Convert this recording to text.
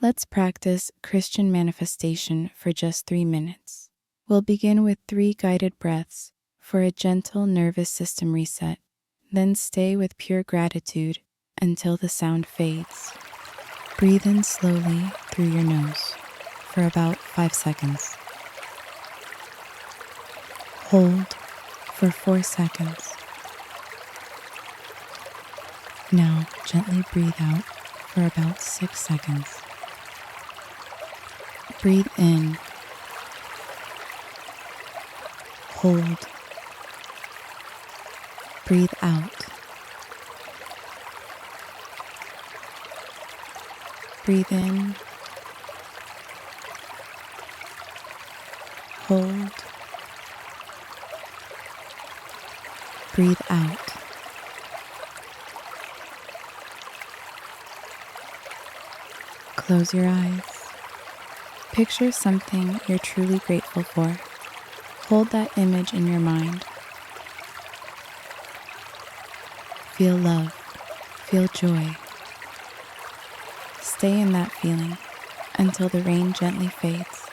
Let's practice Christian manifestation for just 3 minutes. We'll begin with 3 guided breaths for a gentle nervous system reset. Then stay with pure gratitude until the sound fades. Breathe in slowly through your nose for about 5 seconds. Hold for 4 seconds. Now gently breathe out for about 6 seconds. Breathe in. Hold. Breathe out. Breathe in. Hold. Breathe out. Close your eyes. Picture something you're truly grateful for. Hold that image in your mind. Feel love. Feel joy. Stay in that feeling until the rain gently fades.